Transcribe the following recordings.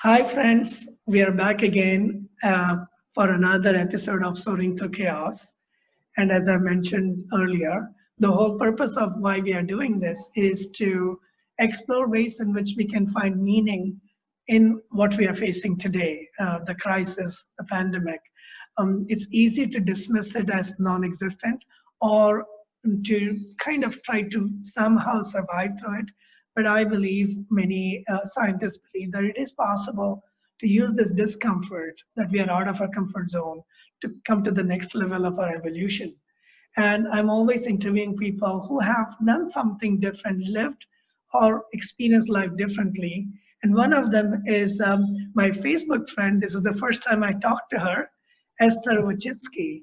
Hi, friends. We are back again for another episode of Soaring Through Chaos. And as I mentioned earlier, the whole purpose of why we are doing this is to explore ways in which we can find meaning in what we are facing today, the crisis, the pandemic. It's easy to dismiss it as non existent or to kind of try to somehow survive through it. But I believe many scientists believe that it is possible to use this discomfort that we are out of our comfort zone to come to the next level of our evolution. And I'm always interviewing people who have done something different, lived or experienced life differently. And one of them is my Facebook friend. This is the first time I talked to her, Esther Wojcicki.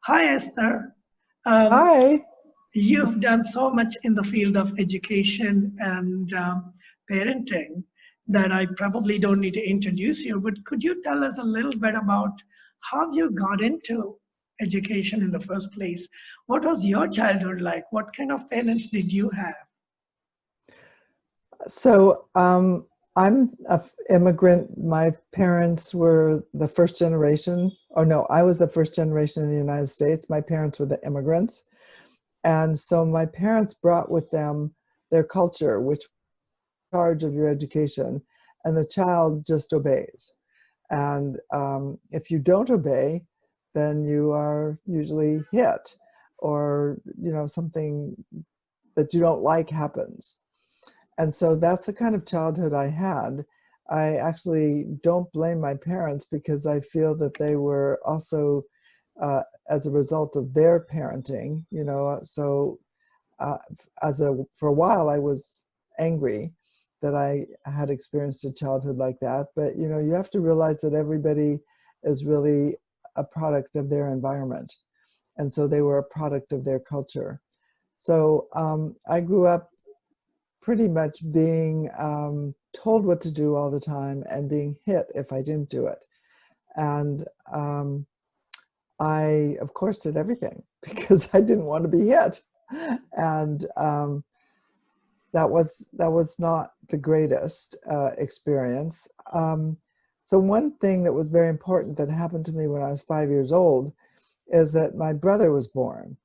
Hi, Esther. Um, Hi. you've done so much in the field of education and parenting that I probably don't need to introduce you, but could you tell us a little bit about how you got into education in the first place? What was your childhood like? What kind of parents did you have? So I'm an immigrant. My parents were the first generation, or no, I was the first generation in the United States. My parents were the immigrants. And so my parents brought with them their culture, which was in charge of your education, and the child just obeys. And if you don't obey, then you are usually hit, or something that you don't like happens. And so that's the kind of childhood I had. I actually don't blame my parents because I feel that they were also, as a result of their parenting, so for a while I was angry that I had experienced a childhood like that. But, you have to realize that everybody is really a product of their environment. And so they were a product of their culture. So I grew up pretty much being told what to do all the time and being hit if I didn't do it. And I, of course, did everything because I didn't want to be hit. And that was not the greatest experience. So one thing that was very important that happened to me when I was 5 years old is that my brother was born,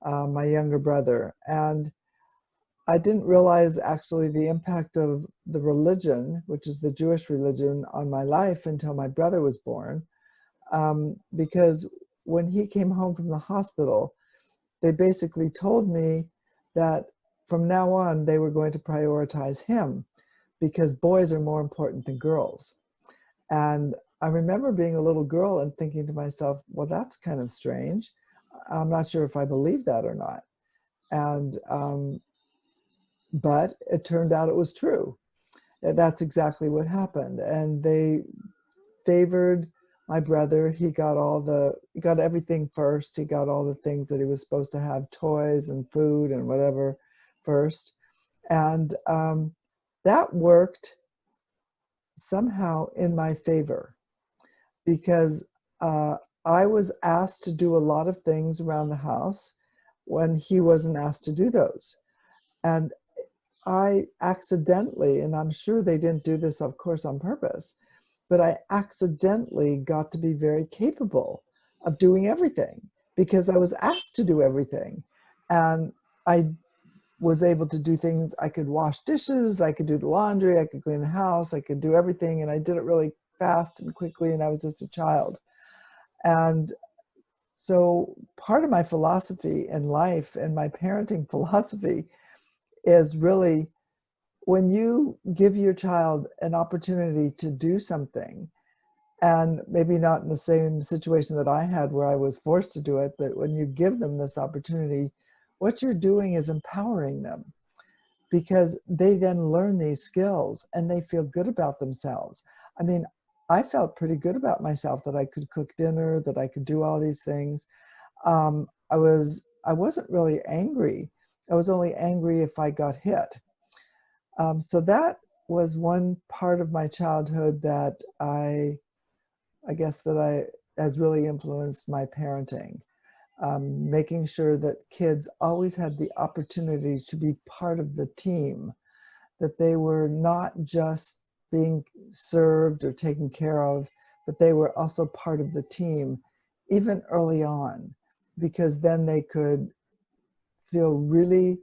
my younger brother. And I didn't realize actually the impact of the religion, which is the Jewish religion, on my life until my brother was born. Because when he came home from the hospital, they basically told me that from now on they were going to prioritize him because boys are more important than girls. And I remember being a little girl and thinking to myself, well, that's kind of strange. I'm not sure if I believe that or not. And but it turned out it was true. That's exactly what happened. And they favored my brother. He got everything first. He got all the things that he was supposed to have, toys and food and whatever first. And that worked somehow in my favor because I was asked to do a lot of things around the house when he wasn't asked to do those. And I accidentally, and I'm sure they didn't do this, of course, on purpose, but I accidentally got to be very capable of doing everything because I was asked to do everything. And I was able to do things. I could wash dishes, I could do the laundry, I could clean the house, I could do everything. And I did it really fast and quickly, and I was just a child. And so part of my philosophy in life and my parenting philosophy is really when you give your child an opportunity to do something, and maybe not in the same situation that I had where I was forced to do it, but when you give them this opportunity, what you're doing is empowering them because they then learn these skills and they feel good about themselves. I mean, I felt pretty good about myself that I could cook dinner, that I could do all these things. I wasn't really angry. I was only angry if I got hit. So that was one part of my childhood that I guess that has really influenced my parenting. Making sure that kids always had the opportunity to be part of the team, that they were not just being served or taken care of, but they were also part of the team, even early on, because then they could feel really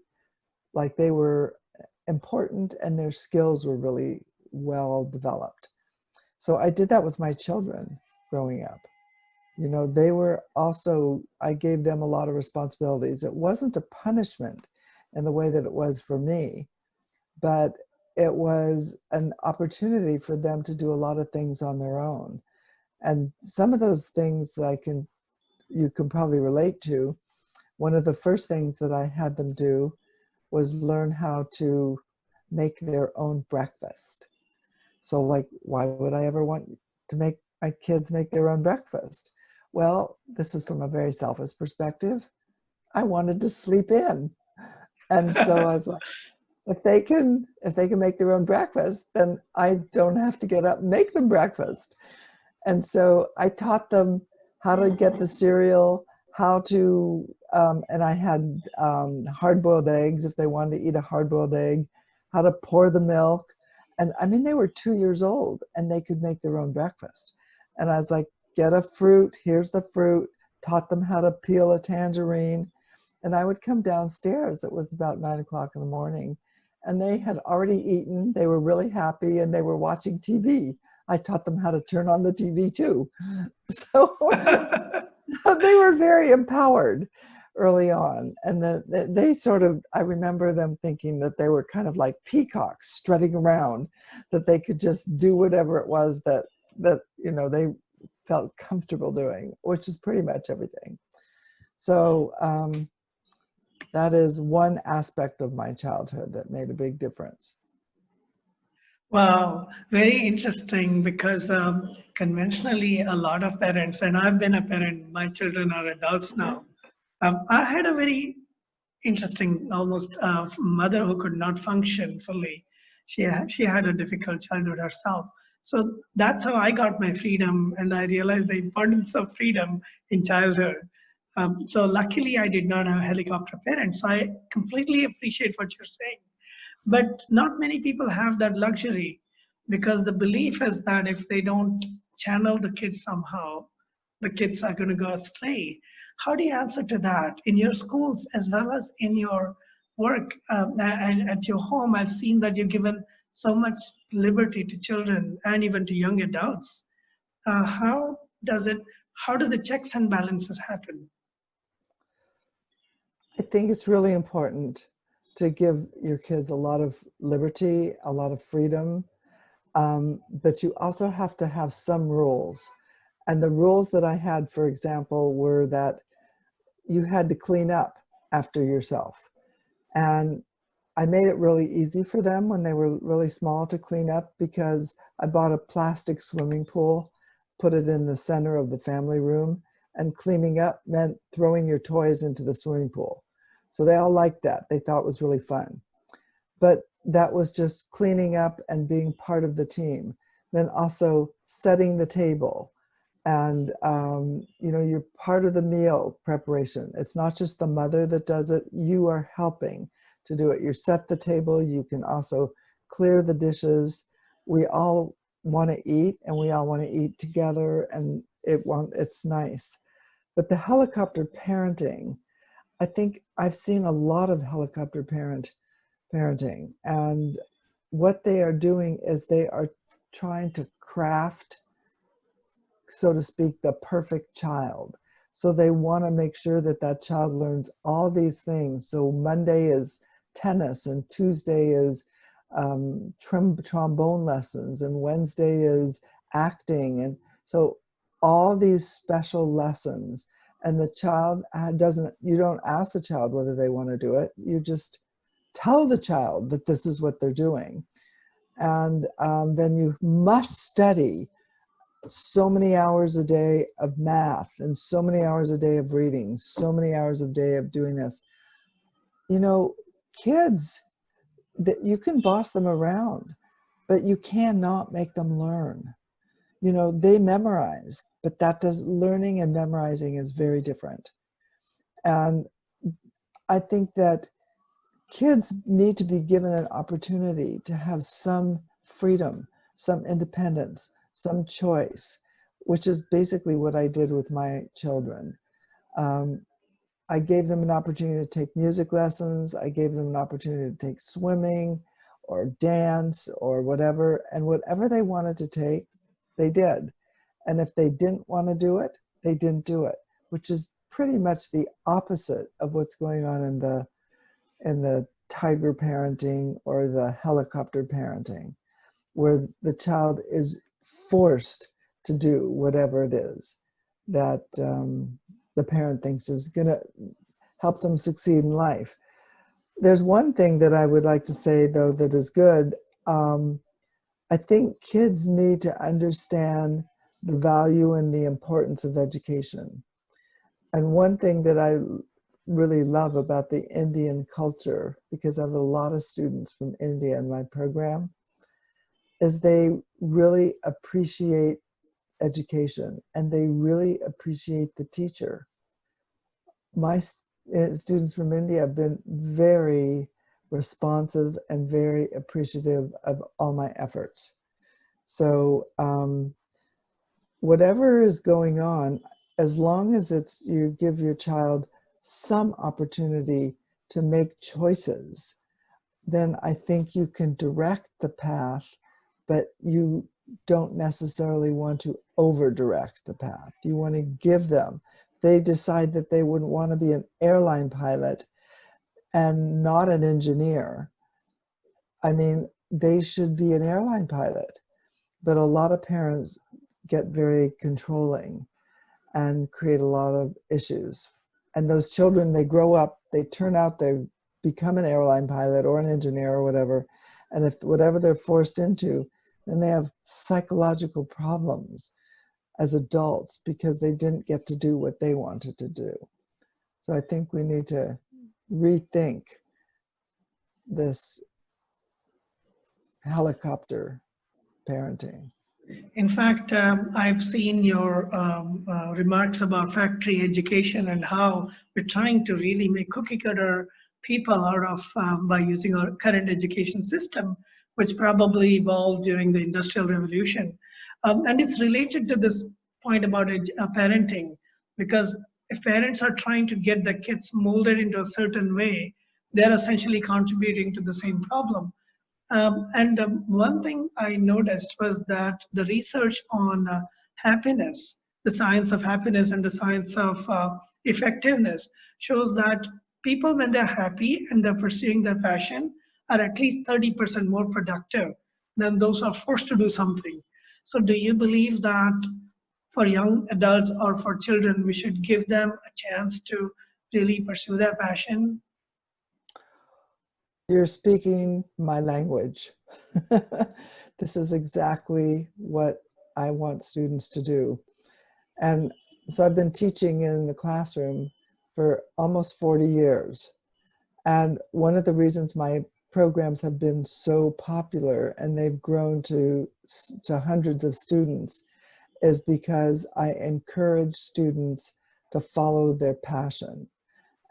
like they were important and their skills were really well developed. So I did that with my children growing up. You know, they were also, I gave them a lot of responsibilities. It wasn't a punishment in the way that it was for me, but it was an opportunity for them to do a lot of things on their own. And some of those things that you can probably relate to. One of the first things that I had them do was learn how to make their own breakfast. So like, why would I ever want to make my kids make their own breakfast? Well, this is from a very selfish perspective. I wanted to sleep in. And so I was like, if they can make their own breakfast, then I don't have to get up and make them breakfast. And so I taught them how to get the cereal, how to, and I had hard-boiled eggs if they wanted to eat a hard-boiled egg, how to pour the milk. And I mean, they were 2 years old and they could make their own breakfast. And I was like, get a fruit, here's the fruit, taught them how to peel a tangerine. And I would come downstairs, it was about 9 o'clock in the morning, and they had already eaten, they were really happy, and they were watching TV. I taught them how to turn on the TV too. So they were very empowered early on. And they sort of, I remember them thinking that they were kind of like peacocks strutting around, that they could just do whatever it was that you know, they felt comfortable doing, which is pretty much everything. So that is one aspect of my childhood that made a big difference. Wow, very interesting, because conventionally a lot of parents, and I've been a parent, my children are adults now. I had a very interesting, almost mother who could not function fully. She had a difficult childhood herself. So that's how I got my freedom, and I realized the importance of freedom in childhood. So luckily, I did not have a helicopter parent. So I completely appreciate what you're saying. But not many people have that luxury, because the belief is that if they don't channel the kids somehow, the kids are going to go astray. How do you answer to that in your schools as well as in your work and at your home? I've seen that you've given so much liberty to children and even to young adults. How do the checks and balances happen? I think it's really important to give your kids a lot of liberty, a lot of freedom, but you also have to have some rules. And the rules that I had, for example, were that you had to clean up after yourself. And I made it really easy for them when they were really small to clean up, because I bought a plastic swimming pool, put it in the center of the family room, and cleaning up meant throwing your toys into the swimming pool. So they all liked that. They thought it was really fun. But that was just cleaning up and being part of the team. Then also setting the table. And, you know, you're part of the meal preparation. It's not just the mother that does it. You are helping to do it. You set the table. You can also clear the dishes. We all want to eat, and we all want to eat together, and it's nice. But the helicopter parenting, I think I've seen a lot of helicopter parenting, and what they are doing is they are trying to craft, so to speak, the perfect child. So they want to make sure that that child learns all these things. So Monday is tennis, and Tuesday is trombone lessons, and Wednesday is acting. And so all these special lessons, and the child you don't ask the child whether they want to do it. You just tell the child that this is what they're doing. And then you must study so many hours a day of math, and so many hours a day of reading, so many hours a day of doing this. You know, kids, that you can boss them around, but you cannot make them learn. You know, they memorize, but learning and memorizing is very different. And I think that kids need to be given an opportunity to have some freedom, some independence, some choice, which is basically what I did with my children. I gave them an opportunity to take music lessons. I gave them an opportunity to take swimming or dance or whatever. And whatever they wanted to take, they did. And if they didn't want to do it, they didn't do it, which is pretty much the opposite of what's going on in the tiger parenting or the helicopter parenting, where the child is forced to do whatever it is that the parent thinks is going to help them succeed in life. There's one thing that I would like to say, though, that is good. I think kids need to understand the value and the importance of education. And one thing that I really love about the Indian culture, because I have a lot of students from India in my program, is they really appreciate education and they really appreciate the teacher. My students from India have been very responsive and very appreciative of all my efforts. So whatever is going on, as long as you give your child some opportunity to make choices, then I think you can direct the path, but you don't necessarily want to over-direct the path. You want to give them. They decide that they wouldn't want to be an airline pilot and not an engineer. I mean, they should be an airline pilot. But a lot of parents get very controlling and create a lot of issues. And those children, they grow up, they turn out, they become an airline pilot or an engineer or whatever. And if whatever they're forced into, then they have psychological problems as adults because they didn't get to do what they wanted to do. So I think we need to rethink this helicopter parenting. In fact, I've seen your remarks about factory education and how we're trying to really make cookie cutter people out of by using our current education system, which probably evolved during the Industrial Revolution. And it's related to this point about parenting, because if parents are trying to get the kids molded into a certain way, they're essentially contributing to the same problem. One thing I noticed was that the research on happiness, the science of happiness and the science of effectiveness shows that people, when they're happy and they're pursuing their passion, are at least 30% more productive than those who are forced to do something. So do you believe that for young adults or for children, we should give them a chance to really pursue their passion? You're speaking my language. This is exactly what I want students to do. And so I've been teaching in the classroom for almost 40 years. And one of the reasons my programs have been so popular and they've grown to hundreds of students is because I encourage students to follow their passion.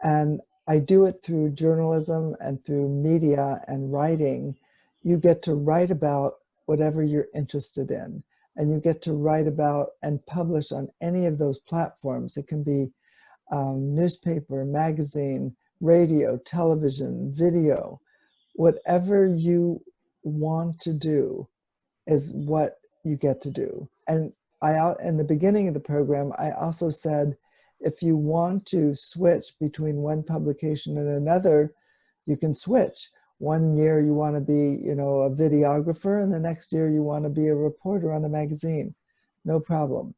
And I do it through journalism and through media and writing. You get to write about whatever you're interested in, and you get to write about and publish on any of those platforms. It can be newspaper, magazine, radio, television, video. Whatever you want to do is what you get to do. And in the beginning of the program, I also said, if you want to switch between one publication and another, you can switch. One year you want to be, a videographer, and the next year you want to be a reporter on a magazine. No problem.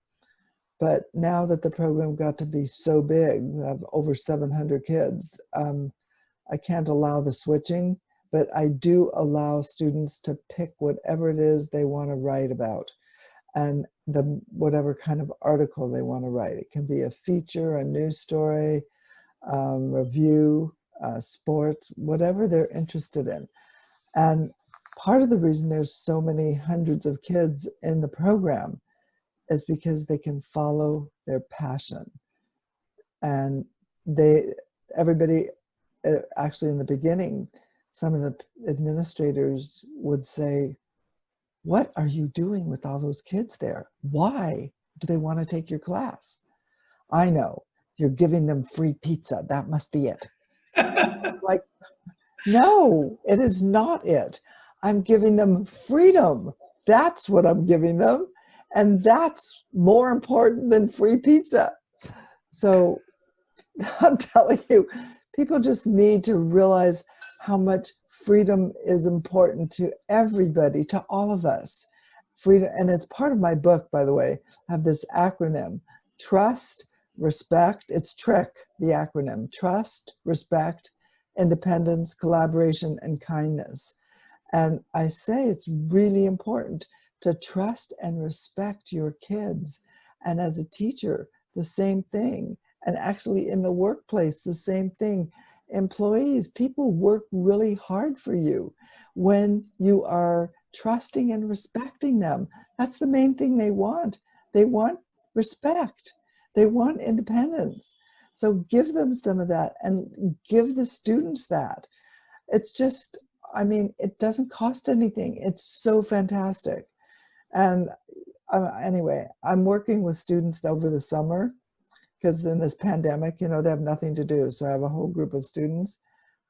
But now that the program got to be so big, we have over 700 kids, I can't allow the switching, but I do allow students to pick whatever it is they want to write about, and whatever kind of article they want to write. It can be a feature, a news story, review, sports, whatever they're interested in. And part of the reason there's so many hundreds of kids in the program is because they can follow their passion. And everybody, actually in the beginning, some of the administrators would say, what are you doing with all those kids there? Why do they want to take your class? I know, you're giving them free pizza. That must be it. Like, no, it is not it. I'm giving them freedom. That's what I'm giving them. And that's more important than free pizza. So I'm telling you, people just need to realize how much freedom is important to everybody, to all of us. Freedom, and it's part of my book, by the way. I have this acronym: trust, respect. It's TRIC, the acronym: trust, respect, independence, collaboration, and kindness. And I say it's really important to trust and respect your kids. And as a teacher, the same thing. And actually in the workplace, the same thing. Employees, people work really hard for you when you are trusting and respecting them. That's the main thing they want. They want respect. They want independence. So give them some of that and give the students that. It's just, I mean, it doesn't cost anything. It's so fantastic. And anyway, I'm working with students over the summer because in this pandemic, you know, they have nothing to do. So I have a whole group of students.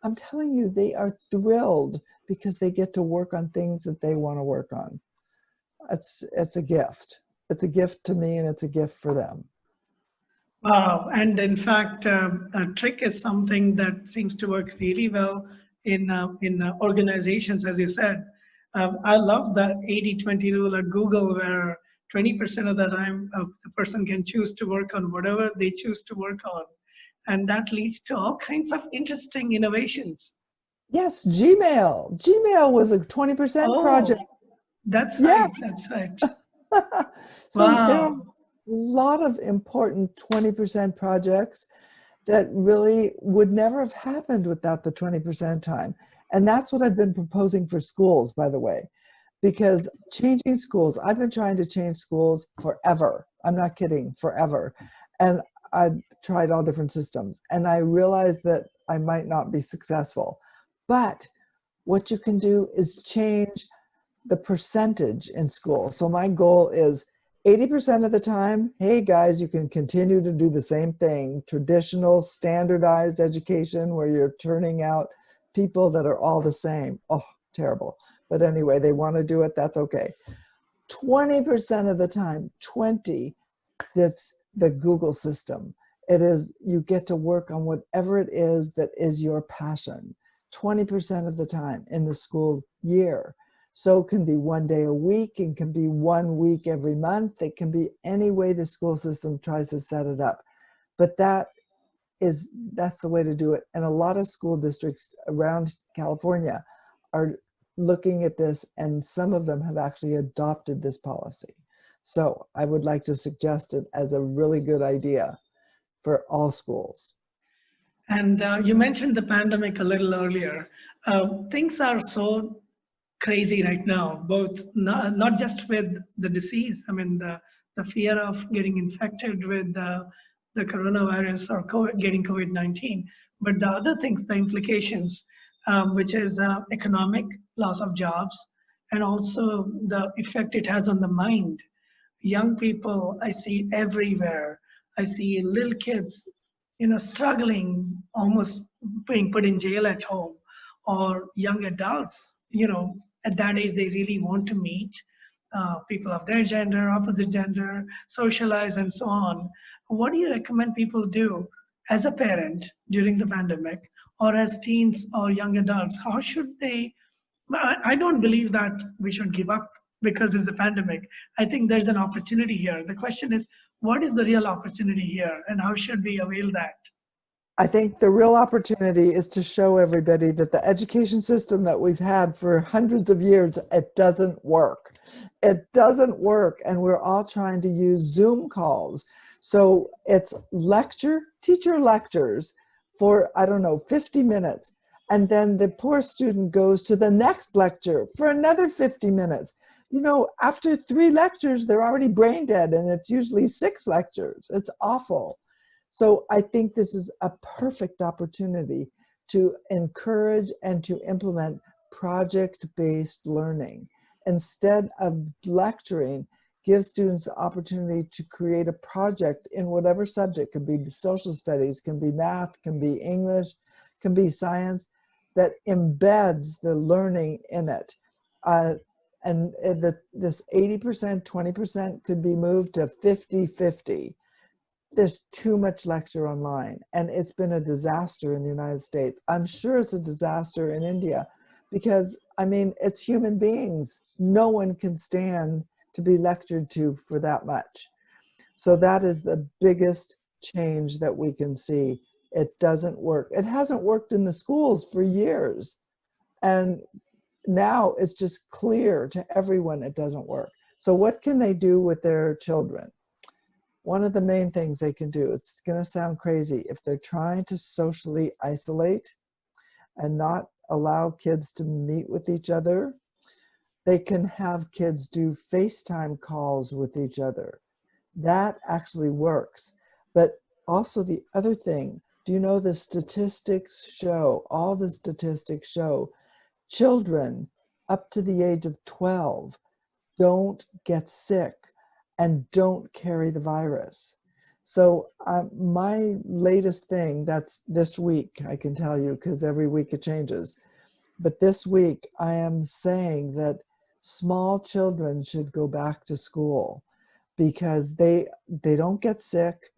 I'm telling you, they are thrilled because they get to work on things that they want to work on. It's a gift. It's a gift to me and it's a gift for them. Wow. And in fact, a trick is something that seems to work really well in organizations, as you said. I love the 80-20 rule at Google, where 20% of the time the person can choose to work on whatever they choose to work on. And that leads to all kinds of interesting innovations. Yes, Gmail. Gmail was a 20% project. Oh, that's right. Yes. That's right. So there are a Wow. lot of important 20% projects that really would never have happened without the 20% time. And that's what I've been proposing for schools, by the way, because changing schools, I've been trying to change schools forever. I'm not kidding, forever. And I tried all different systems and I realized that I might not be successful. But what you can do is change the percentage in school. So my goal is 80% of the time, hey guys, you can continue to do the same thing, traditional standardized education where you're turning out people that are all the same. Oh, terrible. But anyway, they want to do it, that's okay. 20% of the time, 20, that's the Google system. It is, you get to work on whatever it is that is your passion, 20% of the time in the school year. So it can be one day a week, it can be 1 week every month, it can be any way the school system tries to set it up. But that's the way to do it. And a lot of school districts around California are looking at this, and some of them have actually adopted this policy. So I would like to suggest it as a really good idea for all schools. And you mentioned the pandemic a little earlier. Things are so crazy right now, both not just with the disease, I mean, the fear of getting infected with the coronavirus or getting COVID-19, but the other things, the implications, which is economic loss of jobs, and also the effect it has on the mind. Young people I see everywhere. I see little kids, struggling, almost being put in jail at home, or young adults, at that age, they really want to meet people of their gender, opposite gender, socialize, and so on. What do you recommend people do as a parent during the pandemic, or as teens or young adults? How should they? I don't believe that we should give up because it's a pandemic. I think there's an opportunity here. The question is, what is the real opportunity here, and how should we avail that? I think the real opportunity is to show everybody that the education system that we've had for hundreds of years, it doesn't work. It doesn't work, and we're all trying to use Zoom calls. So it's teacher lectures for, I don't know, 50 minutes. And then the poor student goes to the next lecture for another 50 minutes. After 3 lectures, they're already brain dead, and it's usually 6 lectures. It's awful. So I think this is a perfect opportunity to encourage and to implement project-based learning. instead of lecturing, give students the opportunity to create a project in whatever subject. Can be social studies, can be math, can be English, can be science, that embeds the learning in it. And this 80%, 20% could be moved to 50-50. There's too much lecture online, and it's been a disaster in the United States. I'm sure it's a disaster in India because, I mean, it's human beings. No one can stand to be lectured to for that much. So that is the biggest change that we can see. It doesn't work. It hasn't worked in the schools for years. And now it's just clear to everyone it doesn't work. So what can they do with their children? One of the main things they can do, it's going to sound crazy, if they're trying to socially isolate and not allow kids to meet with each other, they can have kids do FaceTime calls with each other. That actually works. But also the other thing, do you know the statistics show, all the statistics show, children up to the age of 12 don't get sick and don't carry the virus. So my latest thing, that's this week, I can tell you, because every week it changes. But this week I am saying that small children should go back to school because they don't get sick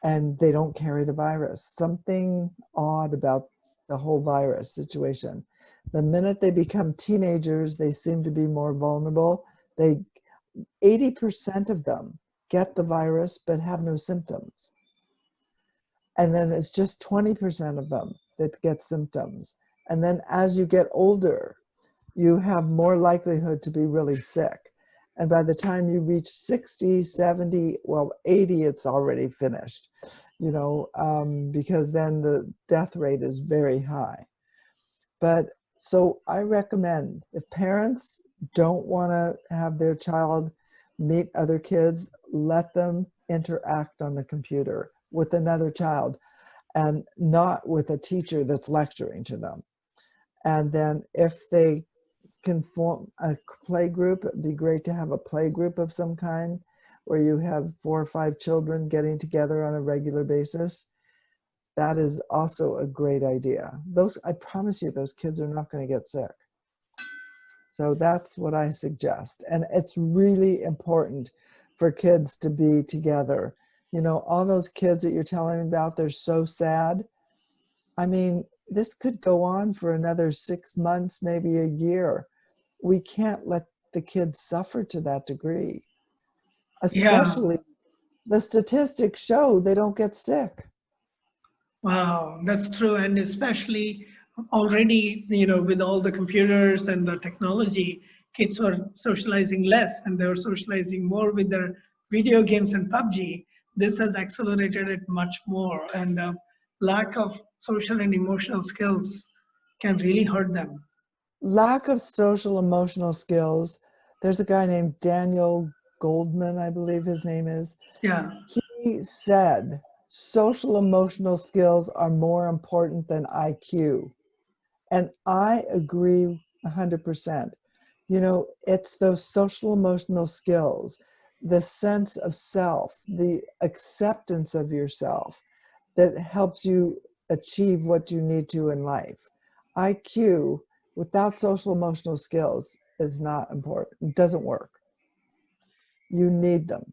and they don't carry the virus. Something odd about the whole virus situation. The minute they become teenagers, they seem to be more vulnerable. 80% of them get the virus but have no symptoms. And then it's just 20% of them that get symptoms. And then as you get older, you have more likelihood to be really sick. And by the time you reach 60, 70, well, 80, it's already finished, you know, because then the death rate is very high. But so I recommend, if parents don't want to have their child meet other kids, let them interact on the computer with another child and not with a teacher that's lecturing to them. And then if they can form a play group, it'd be great to have a play group of some kind where you have 4 or 5 children getting together on a regular basis. That is also a great idea. I promise you, those kids are not going to get sick. So that's what I suggest. And it's really important for kids to be together. You know, all those kids that you're telling me about, they're so sad. I mean, this could go on for another 6 months, maybe a year. We can't let the kids suffer to that degree. Especially, the statistics show they don't get sick. Wow, that's true. And especially already, you know, with all the computers and the technology, kids are socializing less and they're socializing more with their video games and PUBG. This has accelerated it much more. And lack of social and emotional skills can really hurt them. Lack of social emotional skills. There's a guy named Daniel Goldman, I believe his name is. Yeah. He said social emotional skills are more important than IQ. And I agree 100%. You know, it's those social emotional skills, the sense of self, the acceptance of yourself that helps you achieve what you need to in life. IQ without social emotional skills is not important. It doesn't work. You need them.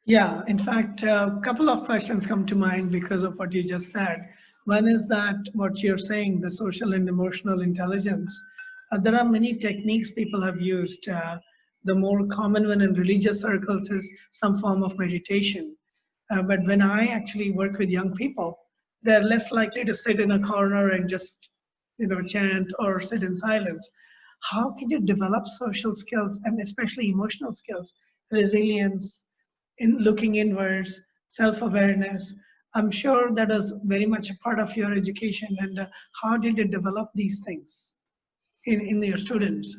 Yeah, in fact, a couple of questions come to mind because of what you just said. One is that what you're saying, the social and emotional intelligence, there are many techniques people have used. The more common one in religious circles is some form of meditation. But when I actually work with young people, they're less likely to sit in a corner and just, you know, chant or sit in silence. How can you develop social skills and especially emotional skills, resilience, in looking inwards, self-awareness? I'm sure that is very much a part of your education. And how did you develop these things in your students?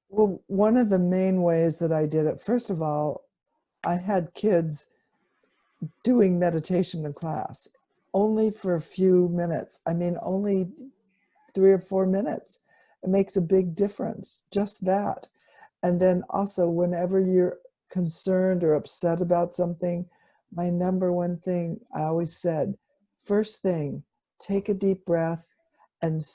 Well, one of the main ways that I did it, first of all, I had kids doing meditation in class only for a few minutes. I mean, only 3 or 4 minutes. It makes a big difference, just that. And then also, whenever you're concerned or upset about something, my number one thing I always said, first thing, take a deep breath and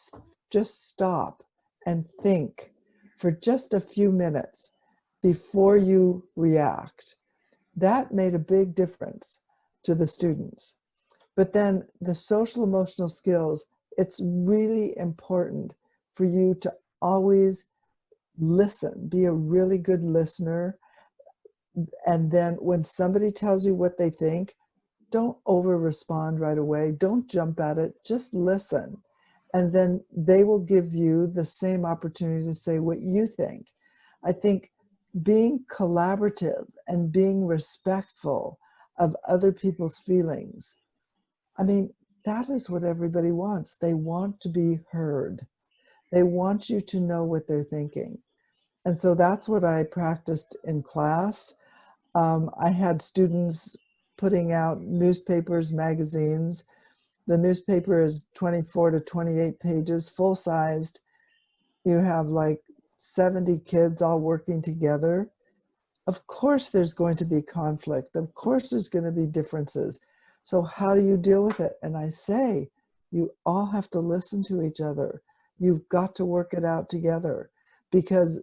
just stop and think for just a few minutes before you react. That made a big difference to the students. But then the social emotional skills, it's really important for you to always listen, be a really good listener. And then when somebody tells you what they think, don't over respond right away. Don't jump at it. Just listen. And then they will give you the same opportunity to say what you think. I think being collaborative and being respectful of other people's feelings, I mean, that is what everybody wants. They want to be heard. They want you to know what they're thinking. And so that's what I practiced in class. I had students putting out newspapers, magazines. The newspaper is 24 to 28 pages, full-sized. You have like 70 kids all working together. Of course there's going to be conflict. Of course there's going to be differences. So how do you deal with it? And I say, you all have to listen to each other. You've got to work it out together, because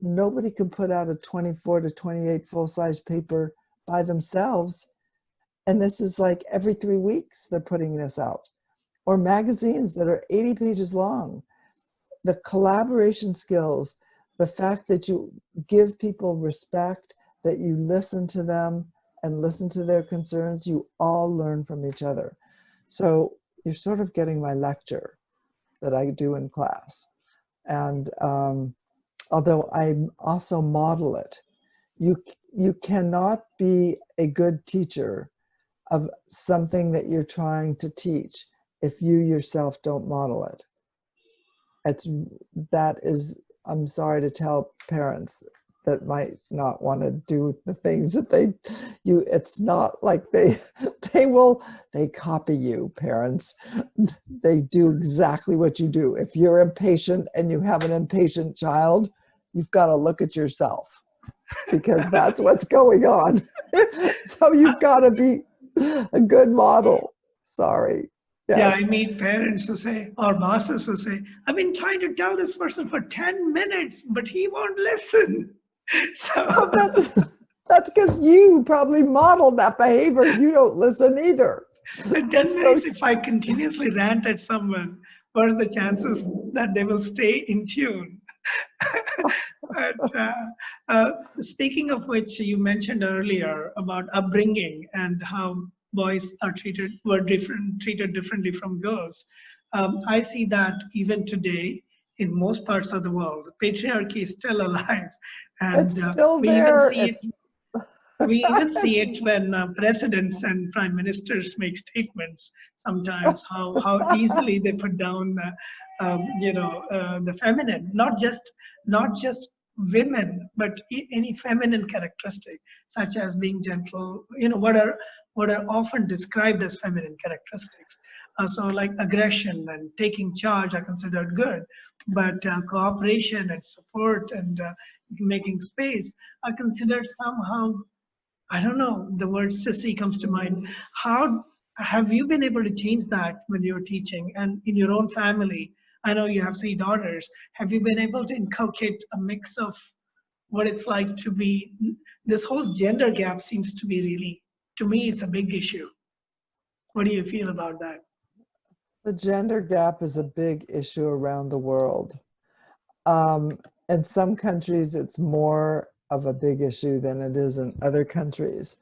nobody can put out a 24 to 28 full-size paper by themselves. And this is like every 3 weeks they're putting this out. Or magazines that are 80 pages long. The collaboration skills, the fact that you give people respect, that you listen to them and listen to their concerns, you all learn from each other. So you're sort of getting my lecture that I do in class. And although I also model it, you cannot be a good teacher of something that you're trying to teach if you yourself don't model it. I'm sorry to tell parents that might not want to do the things that it's not like they copy you, parents. They do exactly what you do. If you're impatient and you have an impatient child, you've got to look at yourself, because that's what's going on. So you've got to be a good model. Sorry. Yes. Yeah, I meet parents who say, or bosses who say, I've been trying to tell this person for 10 minutes, but he won't listen. So that's because you probably modeled that behavior. You don't listen either. 10 minutes, if I continuously rant at someone, what are the chances that they will stay in tune? But, speaking of which, you mentioned earlier about upbringing and how boys are treated differently from girls. I see that even today in most parts of the world, patriarchy is still alive, and it's still there. We even see it when presidents and prime ministers make statements. Sometimes how easily they put down, the feminine, not just women, but any feminine characteristic, such as being gentle. What are often described as feminine characteristics. So like aggression and taking charge are considered good, but cooperation and support and making space are considered somehow, I don't know, the word sissy comes to mind. How have you been able to change that when you're teaching and in your own family? I know you have 3 daughters. Have you been able to inculcate a mix of what it's like to be, this whole gender gap seems to be really, to me, it's a big issue. What do you feel about that? The gender gap is a big issue around the world. In some countries, it's more of a big issue than it is in other countries.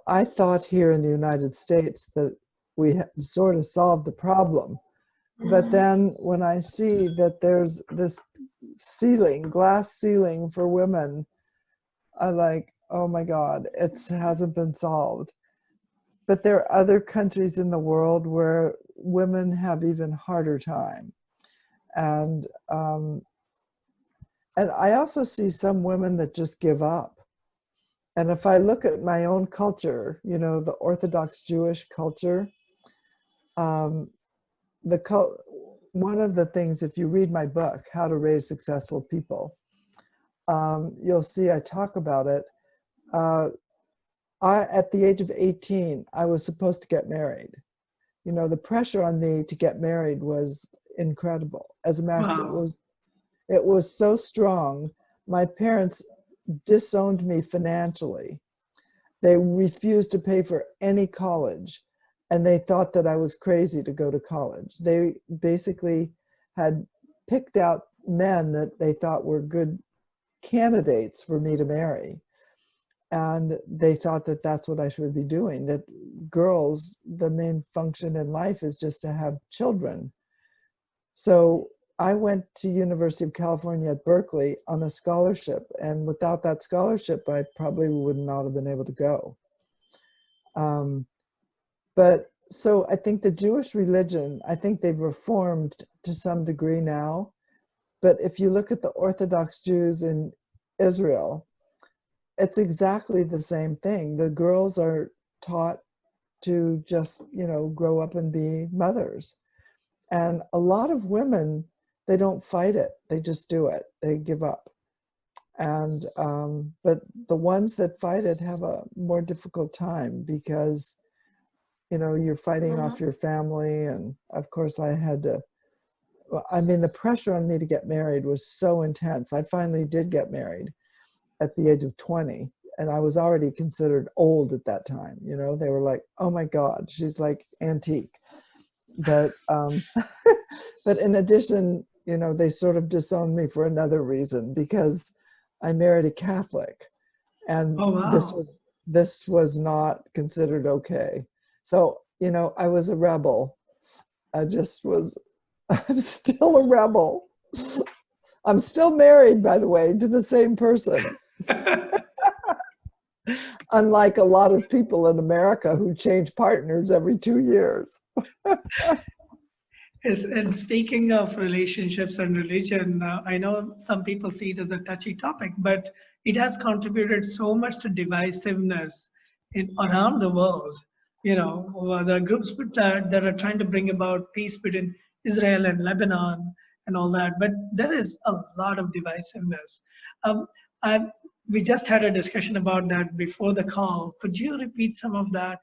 I thought here in the United States that we sort of solved the problem. But then when I see that there's this glass ceiling for women, I like, oh my God, it hasn't been solved. But there are other countries in the world where women have even harder time. And I also see some women that just give up. And if I look at my own culture, the Orthodox Jewish culture, one of the things, if you read my book, How to Raise Successful People, you'll see I talk about it. At the age of 18, I was supposed to get married. You know, the pressure on me to get married was incredible. As a matter of fact, Wow. it was so strong. My parents disowned me financially. They refused to pay for any college, and they thought that I was crazy to go to college. They basically had picked out men that they thought were good candidates for me to marry. And they thought that that's what I should be doing, that girls, the main function in life is just to have children. So I went to University of California at Berkeley on a scholarship, and without that scholarship, I probably would not have been able to go. But so I think the Jewish religion, I think they've reformed to some degree now. But if you look at the Orthodox Jews in Israel, it's exactly the same thing. The girls are taught to just, you know, grow up and be mothers. And a lot of women, they don't fight it. They just do it. They give up. And, but the ones that fight it have a more difficult time because, you know, you're fighting off your family. And of course I had to, I mean, the pressure on me to get married was so intense. I finally did get married at the age of 20, and I was already considered old at that time. You know, they were like, oh my God, she's like antique. But, but in addition, you know, they sort of disowned me for another reason because I married a Catholic, and Oh, wow. this was not considered okay. So, you know, I was a rebel. I just was, I'm still a rebel. I'm still married, by the way, to the same person. Unlike a lot of people in America who change partners every 2 years. Yes, and speaking of relationships and religion, I know some people see it as a touchy topic, but it has contributed so much to divisiveness around the world. You know, there are groups that are trying to bring about peace between Israel and Lebanon and all that, but there is a lot of divisiveness. Um, I, we just had a discussion about that before the call. Could you repeat some of that?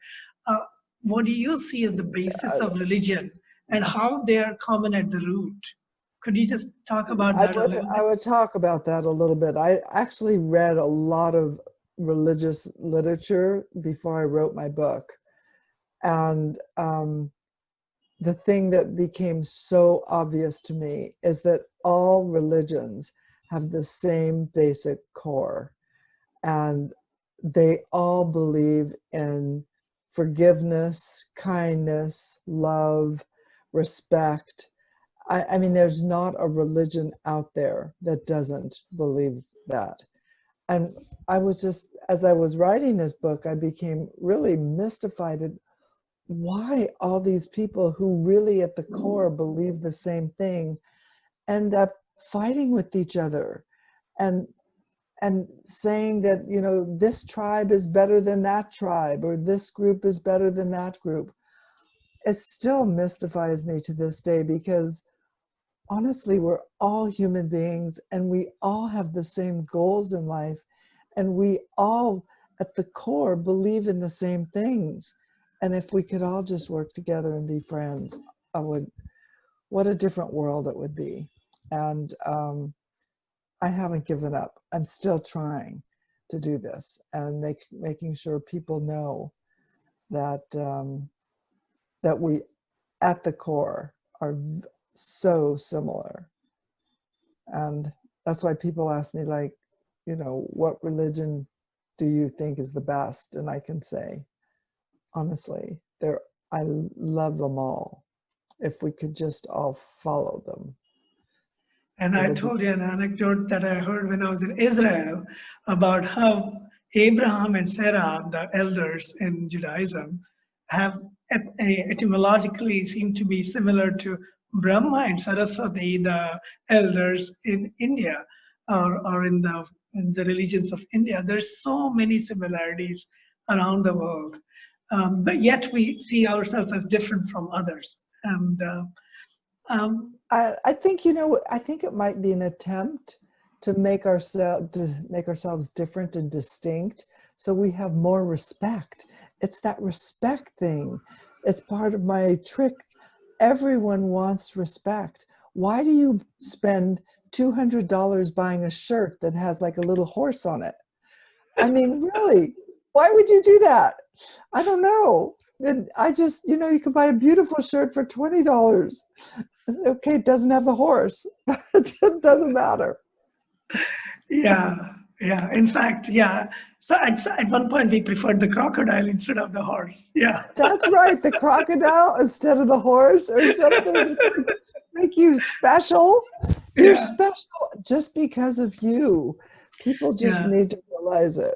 Uh, what do you see as the basis of religion and how they are common at the root? Could you just talk about that a little I bit? would talk about that a little bit. I actually read a lot of religious literature before I wrote my book. And the thing that became so obvious to me is that all religions have the same basic core. And they all believe in forgiveness, kindness, love, respect. I mean, there's not a religion out there that doesn't believe that. And I was just, as I was writing this book, I became really mystified at why all these people who really at the core believe the same thing end up fighting with each other and saying that, you know, this tribe is better than that tribe, or this group is better than that group. It still mystifies me to this day because honestly, we're all human beings and we all have the same goals in life, and we all at the core believe in the same things. And if we could all just work together and be friends, what a different world it would be. And I haven't given up. I'm still trying to do this and making sure people know that that we at the core are so similar. And that's why people ask me, like, you know, what religion do you think is the best? And I can say, honestly, I love them all. If we could just all follow them, And it I would be. told you an anecdote that I heard when I was in Israel about how Abraham and Sarah, the elders in Judaism, have etymologically seem to be similar to Brahma and Saraswati, the elders in India or in the religions of India. There's so many similarities around the world, but yet we see ourselves as different from others. And I think, I think it might be an attempt to make ourselves different and distinct, so we have more respect. It's that respect thing. It's part of my trick. Everyone wants respect. Why do you spend $200 buying a shirt that has like a little horse on it? I mean, really, why would you do that? I don't know. And I just, you can buy a beautiful shirt for $20. Okay, it doesn't have the horse. It doesn't matter. Yeah, yeah. In fact, yeah. So at one point we preferred the crocodile instead of the horse. Yeah. That's right, the crocodile instead of the horse or something. Make you special. You're Yeah. special just because of you. People just Yeah. need to realize it.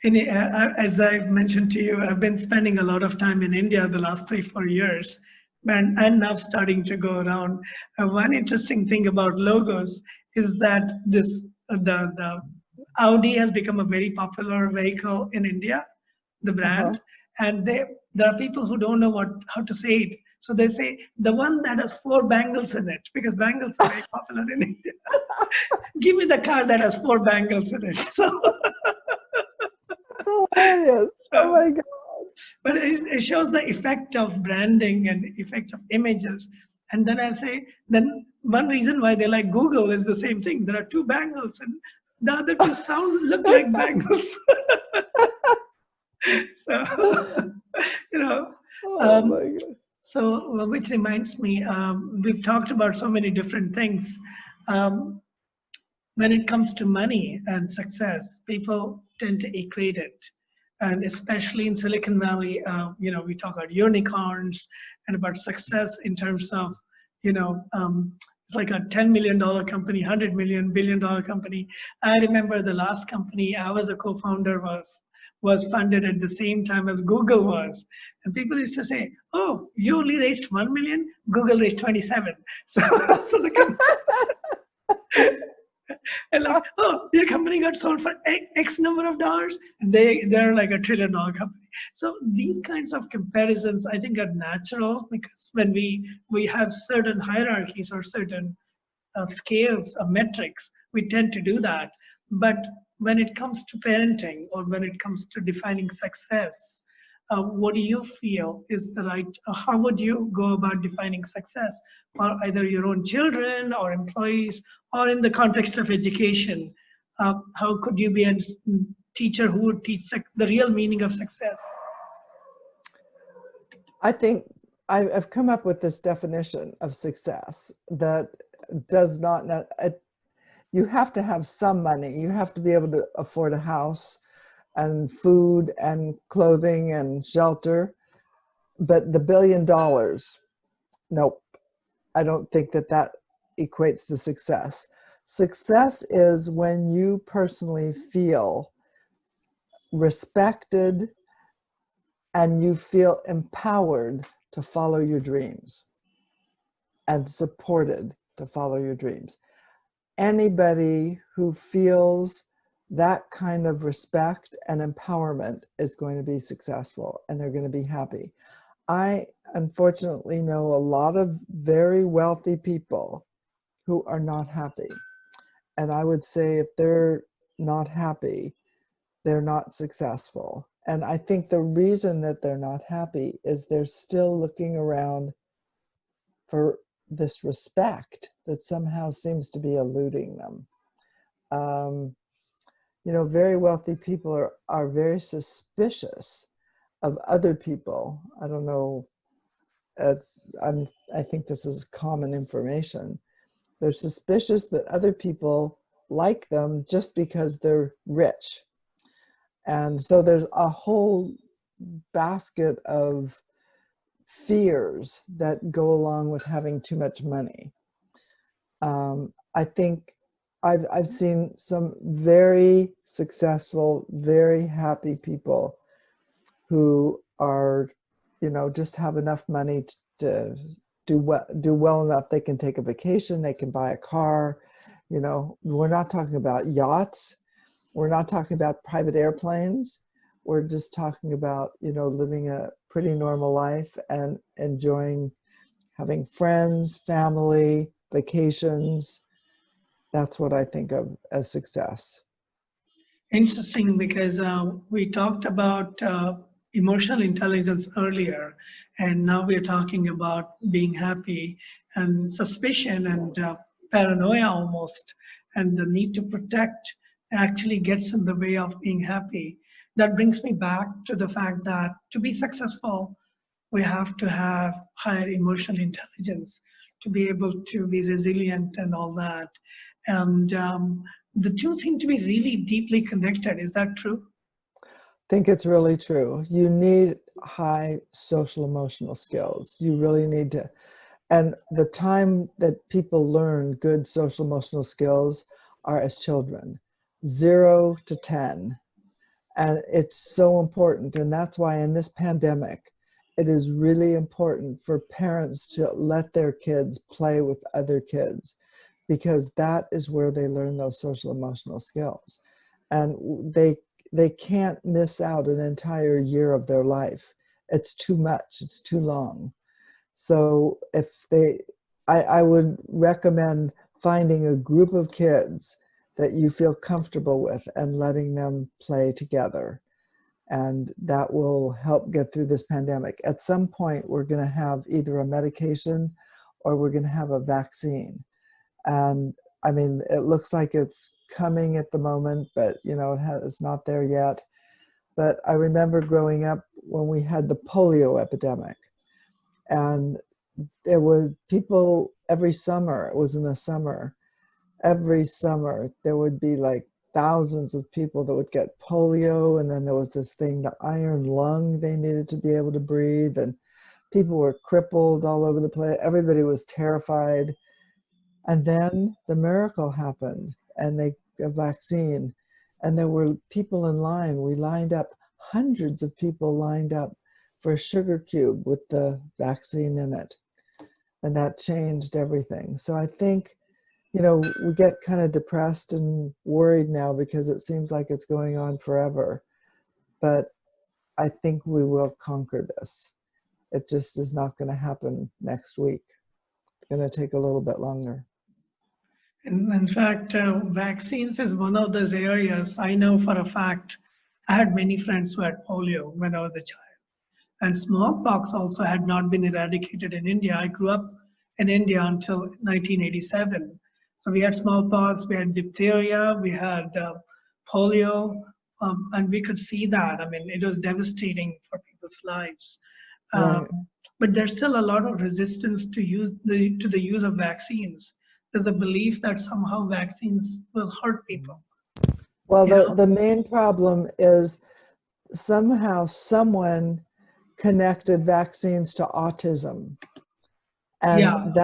And as I mentioned to you, I've been spending a lot of time in India the last 3-4 years, and now starting to go around. One interesting thing about logos is that the Audi has become a very popular vehicle in India, the Uh-huh. brand, and there are people who don't know how to say it. So they say the one that has 4 bangles in it, because bangles are very popular in India. Give me the car that has 4 bangles in it. So. That's hilarious. Oh So, my God. but it shows the effect of branding and effect of images. And then I'll say, then one reason why they like Google is the same thing. There are 2 bangles, and the other 2 look like bangles. So, you know, Oh um, my God. so which reminds me, we've talked about so many different things. Um, when it comes to money and success, people tend to equate it. And especially in Silicon Valley, we talk about unicorns and about success in terms of, it's like a $10 million company, $100 million company. I remember the last company I was a co-founder of was funded at the same time as Google was. And people used to say, oh, you only raised 1 million, Google raised 27. So, so the and like, oh, your company got sold for X number of dollars. They're like $1 trillion company. So these kinds of comparisons, I think, are natural, because when we have certain hierarchies or certain scales of metrics, we tend to do that. But when it comes to parenting, or when it comes to defining success, what do you feel is the right, how would you go about defining success for either your own children or employees, or in the context of education? How could you be a teacher who would teach the real meaning of success? I think I've come up with this definition of success that does not, you have to have some money. You have to be able to afford a house and food and clothing and shelter. But the $1 billion, nope. I don't think that equates to success. Success is when you personally feel respected and you feel empowered to follow your dreams and supported to follow your dreams. Anybody who feels that kind of respect and empowerment is going to be successful, and they're going to be happy. I unfortunately know a lot of very wealthy people who are not happy. And I would say if they're not happy, they're not successful. And I think the reason that they're not happy is they're still looking around for this respect that somehow seems to be eluding them. Very wealthy people are very suspicious of other people. I don't know, I think this is common information. They're suspicious that other people like them just because they're rich. And so there's a whole basket of fears that go along with having too much money. I think I've seen some very successful, very happy people who are, just have enough money to do well enough. They can take a vacation, they can buy a car. We're not talking about yachts. We're not talking about private airplanes. We're just talking about, living a pretty normal life and enjoying having friends, family, vacations. That's what I think of as success. Interesting, because we talked about emotional intelligence earlier, and now we're talking about being happy, and suspicion and paranoia almost, and the need to protect actually gets in the way of being happy. That brings me back to the fact that to be successful, we have to have higher emotional intelligence to be able to be resilient and all that. And the two seem to be really deeply connected. Is that true? I think it's really true. You need high social emotional skills. You really need to. And the time that people learn good social emotional skills are as children, 0 to 10. And it's so important. And that's why in this pandemic, it is really important for parents to let their kids play with other kids, because that is where they learn those social emotional skills. And they can't miss out an entire year of their life. It's too much, it's too long. So I would recommend finding a group of kids that you feel comfortable with and letting them play together. And that will help get through this pandemic. At some point, we're going to have either a medication or we're going to have a vaccine. And I mean, it looks like it's coming at the moment, but it's not there yet. But I remember growing up when we had the polio epidemic, and there was people every summer, it was in the summer, every summer there would be like thousands of people that would get polio. And then there was this thing, the iron lung, they needed to be able to breathe, and people were crippled all over the place. Everybody was terrified. And then the miracle happened, and a vaccine, and there were people in line. We lined up, hundreds of people lined up for a sugar cube with the vaccine in it. And that changed everything. So I think, we get kind of depressed and worried now because it seems like it's going on forever. But I think we will conquer this. It just is not going to happen next week. It's going to take a little bit longer. In fact, vaccines is one of those areas I know for a fact. I had many friends who had polio when I was a child. And smallpox also had not been eradicated in India. I grew up in India until 1987. So we had smallpox, we had diphtheria, we had polio, and we could see that. I mean, it was devastating for people's lives. Right. But there's still a lot of resistance to the use of vaccines. There's a belief that somehow vaccines will hurt people. Well, the main problem is somehow someone connected vaccines to autism. And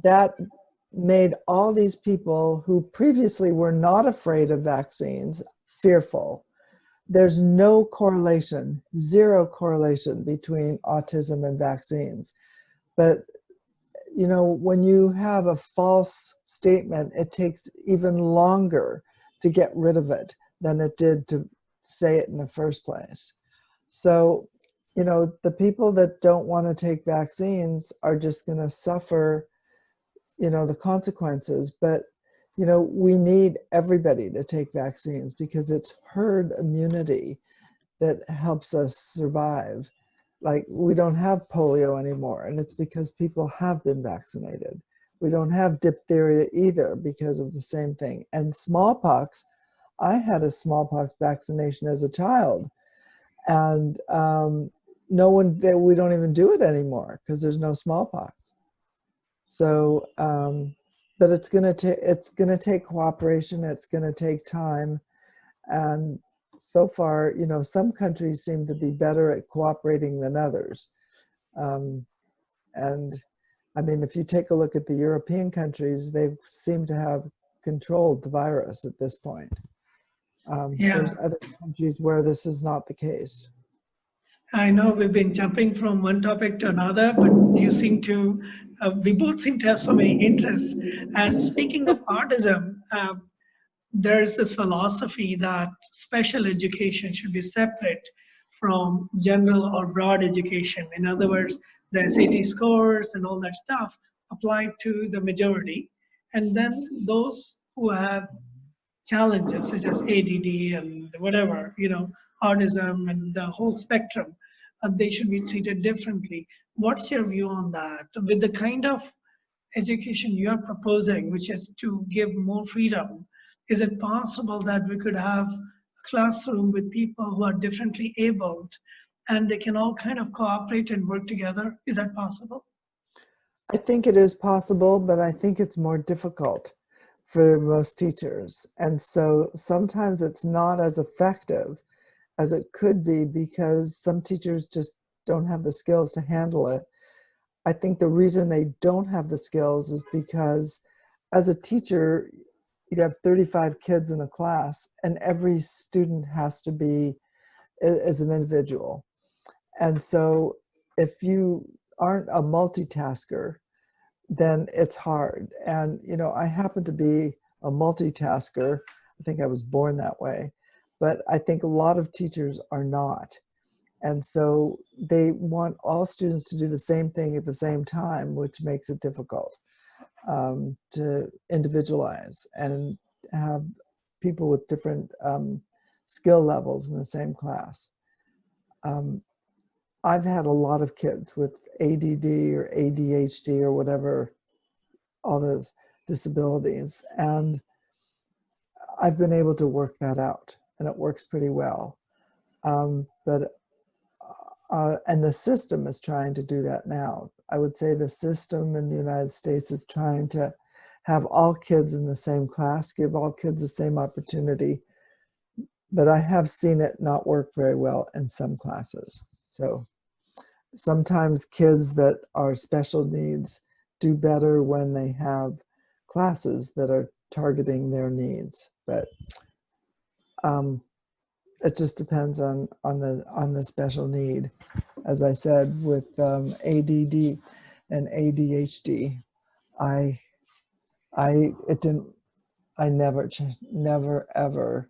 that made all these people who previously were not afraid of vaccines fearful. There's no correlation, zero correlation between autism and vaccines. But when you have a false statement, it takes even longer to get rid of it than it did to say it in the first place. So, the people that don't want to take vaccines are just going to suffer, the consequences. But, we need everybody to take vaccines because it's herd immunity that helps us survive. Like, we don't have polio anymore, and it's because people have been vaccinated. We don't have diphtheria either because of the same thing. And smallpox, I had a smallpox vaccination as a child, and we don't even do it anymore because there's no smallpox. So, but it's gonna take cooperation. It's gonna take time, and so far, some countries seem to be better at cooperating than others. And I mean, if you take a look at the European countries, they seem to have controlled the virus at this point. There's other countries where this is not the case. I know we've been jumping from one topic to another, but we both seem to have so many interests. And speaking of autism, there's this philosophy that special education should be separate from general or broad education. In other words, the SAT scores and all that stuff applied to the majority. And then those who have challenges such as ADD and whatever, autism and the whole spectrum, they should be treated differently. What's your view on that? With the kind of education you are proposing, which is to give more freedom, is it possible that we could have a classroom with people who are differently abled and they can all kind of cooperate and work together? Is that possible? I think it is possible, but I think it's more difficult for most teachers. And so sometimes it's not as effective as it could be because some teachers just don't have the skills to handle it. I think the reason they don't have the skills is because as a teacher, you have 35 kids in a class and every student has to be as an individual. And so if you aren't a multitasker, then it's hard. And, I happen to be a multitasker. I think I was born that way, but I think a lot of teachers are not. And so they want all students to do the same thing at the same time, which makes it difficult to individualize and have people with different skill levels in the same class. I've had a lot of kids with ADD or ADHD or whatever, all those disabilities, and I've been able to work that out, and it works pretty well. And the system is trying to do that now. I would say the system in the United States is trying to have all kids in the same class, give all kids the same opportunity, but I have seen it not work very well in some classes. So sometimes kids that are special needs do better when they have classes that are targeting their needs, but it just depends on the special need. As I said, with ADD and ADHD, I never ever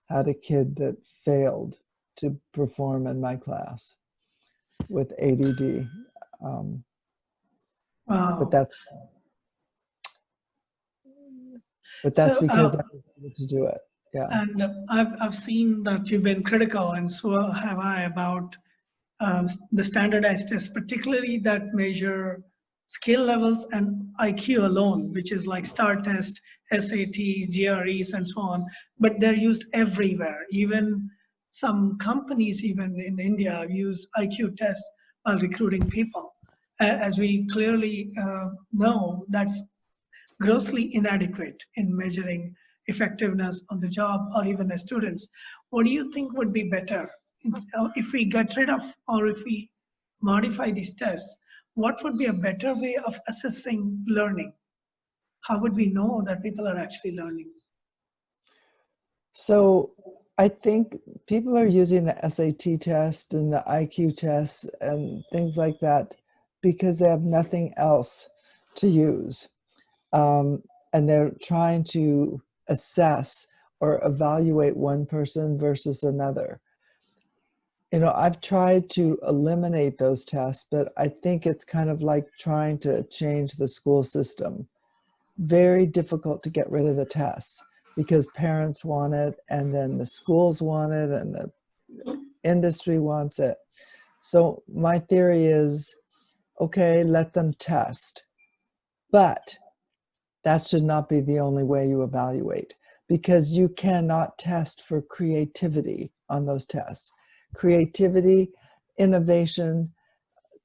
had a kid that failed to perform in my class with ADD. Wow. But that's So, because I was able to do it. Yeah. And I've seen that you've been critical, and so have I, about the standardized tests, particularly that measure skill levels and IQ alone, which is like STAR test, SATs, GREs, and so on. But they're used everywhere. Even some companies, even in India, use IQ tests while recruiting people. As we clearly know, that's grossly inadequate in measuring effectiveness on the job or even as students. What do you think would be better if we get rid of or if we modify these tests? What would be a better way of assessing learning? How would we know that people are actually learning? So I think people are using the SAT test and the IQ test and things like that because they have nothing else to use. And they're trying to assess or evaluate one person versus another. I've tried to eliminate those tests, but I think it's kind of like trying to change the school system. Very difficult to get rid of the tests because parents want it, and then the schools want it, and the industry wants it. So my theory is, okay, let them test, but that should not be the only way you evaluate, because you cannot test for creativity on those tests. Creativity, innovation,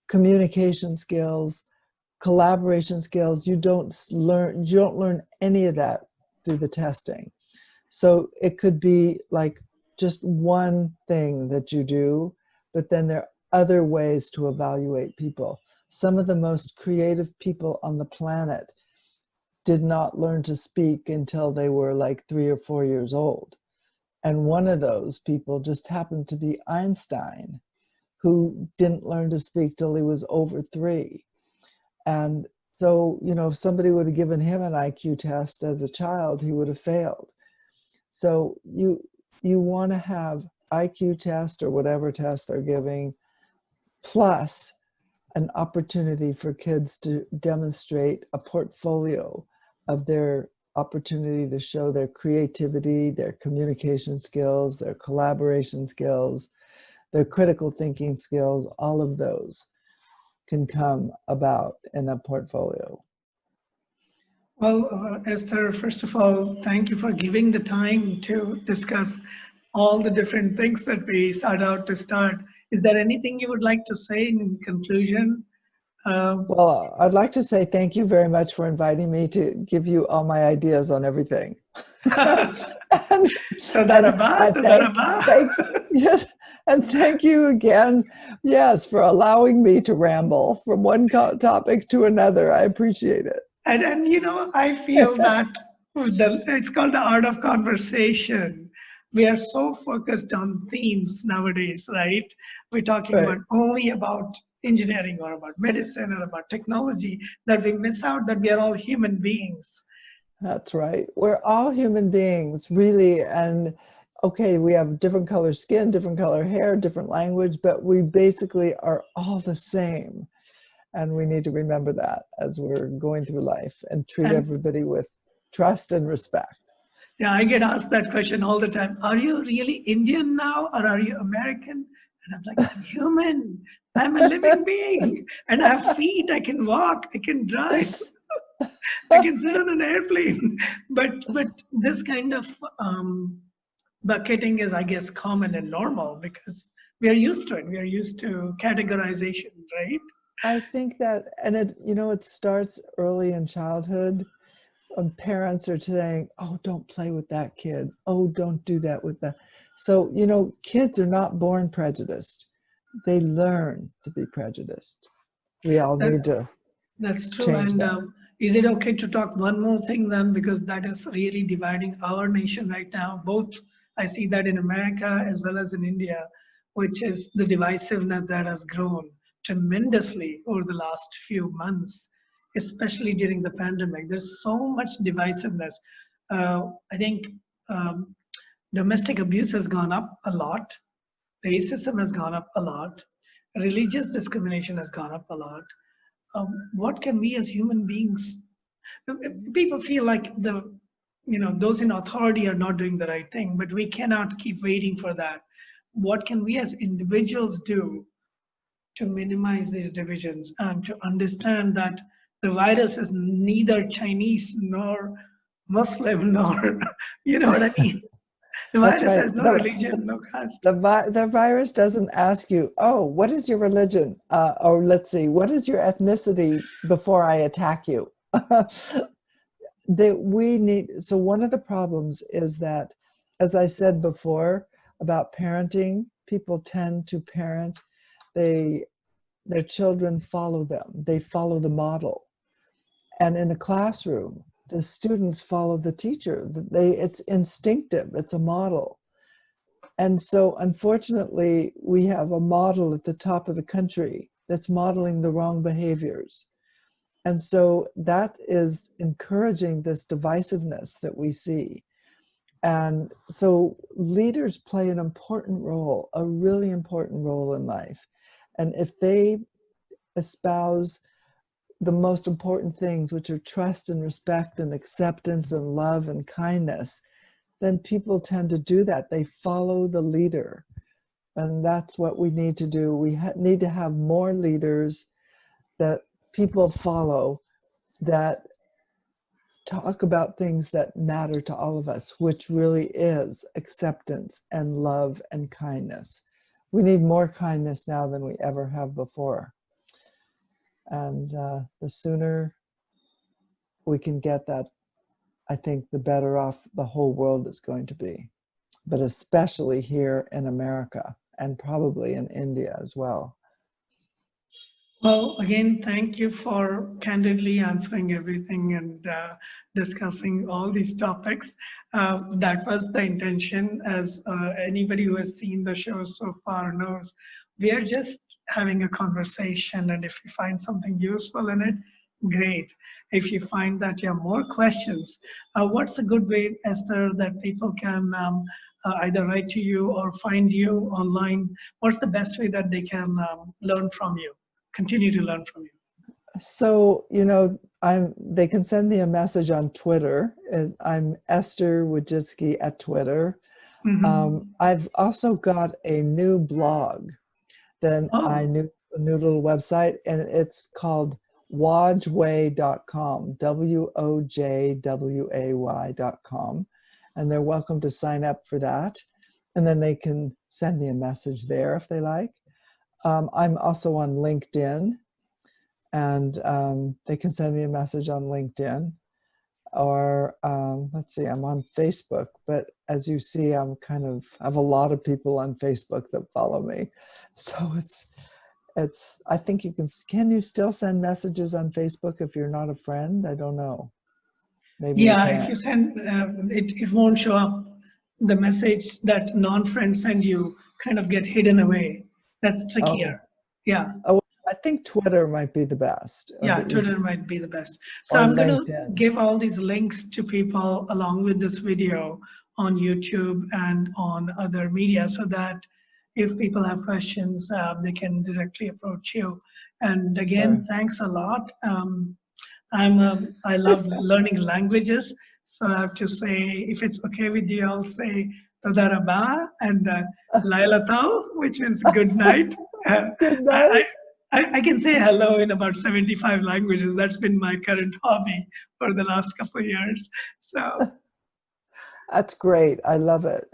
communication skills, collaboration skills, you don't learn any of that through the testing. So it could be like just one thing that you do, but then there are other ways to evaluate people. Some of the most creative people on the planet did not learn to speak until they were like 3 or 4 years old. And one of those people just happened to be Einstein, who didn't learn to speak till he was over 3. And so, if somebody would have given him an IQ test as a child, he would have failed. So you want to have IQ test or whatever test they're giving, plus an opportunity for kids to demonstrate a portfolio of their opportunity to show their creativity, their communication skills, their collaboration skills, their critical thinking skills. All of those can come about in a portfolio. Well, Esther, first of all, thank you for giving the time to discuss all the different things that we set out to start. Is there anything you would like to say in conclusion? Well, I'd like to say thank you very much for inviting me to give you all my ideas on everything. Yes, and thank you again, yes, for allowing me to ramble from one topic to another. I appreciate it. And you know, I feel that it's called the art of conversation. We are so focused on themes nowadays, right? We're talking about only about engineering or about medicine or about technology, that we miss out that we are all human beings. That's right. We're all human beings, really. And okay, we have different color skin, different color hair, different language, but we basically are all the same. And we need to remember that as we're going through life and treat everybody with trust and respect. Yeah, I get asked that question all the time. Are you really Indian now or are you American? And I'm like, I'm human. I'm a living being. And I have feet. I can walk. I can drive. I can sit on an airplane. But this kind of bucketing is, I guess, common and normal because we are used to it. We are used to categorization, right? I think that, and it, you know, it starts early in childhood. Parents are saying, oh, don't play with that kid. Oh, don't do that with that. So, you know, kids are not born prejudiced. They learn to be prejudiced. We all need to. That's true. And is it okay to talk one more thing then? Because that is really dividing our nation right now. Both, I see that in America as well as in India, which is the divisiveness that has grown tremendously over the last few months, especially during the pandemic. There's so much divisiveness. I think domestic abuse has gone up a lot. Racism has gone up a lot. Religious discrimination has gone up a lot. What can we as human beings? People feel like those in authority are not doing the right thing, but we cannot keep waiting for that. What can we as individuals do to minimize these divisions and to understand that the virus is neither Chinese nor Muslim nor, you know what I mean? The virus has no religion, no caste. The virus doesn't ask you, oh, what is your religion? Or let's see, what is your ethnicity before I attack you? So one of the problems is that, as I said before about parenting, people tend to parent, their children follow them. They follow the model. And in a classroom, the students follow the teacher. It's instinctive, it's a model. And so unfortunately, we have a model at the top of the country that's modeling the wrong behaviors. And so that is encouraging this divisiveness that we see. And so leaders play an important role, a really important role in life. And if they espouse the most important things, which are trust and respect and acceptance and love and kindness, then people tend to do that. They follow the leader. And that's what we need to do. We need to have more leaders that people follow, that talk about things that matter to all of us, which really is acceptance and love and kindness. We need more kindness now than we ever have before. And the sooner we can get that, I think the better off the whole world is going to be, but especially here in America and probably in India as well. Well, again, thank you for candidly answering everything and discussing all these topics. That was the intention, as anybody who has seen the show so far knows. We are just having a conversation, and if you find something useful in it, great. If you find that you have more questions, what's a good way, Esther, that people can either write to you or find you online? What's the best way that they can learn from you? continue to learn from you. So, you know, they can send me a message on Twitter. And I'm Esther Wojcicki at Twitter. I've also got a new blog. Then a new little website, and it's called wojway.com, WOJWAY.com. And they're welcome to sign up for that. And then they can send me a message there if they like. I'm also on LinkedIn, and they can send me a message on LinkedIn. Or let's see, I'm on Facebook, but as you see, I have a lot of people on Facebook that follow me. So I think can you still send messages on Facebook if you're not a friend? I don't know. Maybe Yeah, if you send, it won't show up. The message that non-friends send you kind of get hidden away. That's trickier. Yeah. Oh, I think Twitter might be the best. Yeah, Twitter might be the best. So Or I'm going to LinkedIn. give all these links to people along with this video on YouTube and on other media, so that if people have questions, they can directly approach you. And again, thanks a lot. I love learning languages, so I have to say, if it's okay with you, I'll say Toda Rabah and Laila Tov, which is good night. Good night. I can say hello in about 75 languages. That's been my current hobby for the last couple of years. So that's great. I love it.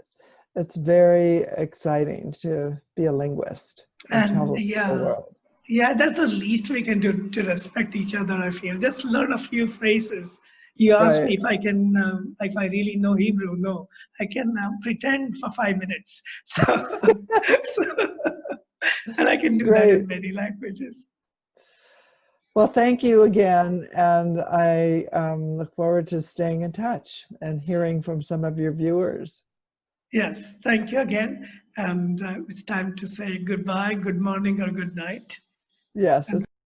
It's very exciting to be a linguist and travel the world. Yeah, that's the least we can do to respect each other, I feel. Just learn a few phrases. You asked me if I can, if I really know Hebrew. No, I can pretend for 5 minutes. So, and I can do that in many languages. Well, thank you again. And I look forward to staying in touch and hearing from some of your viewers. Yes, thank you again. And it's time to say goodbye, good morning, or good night. Yes.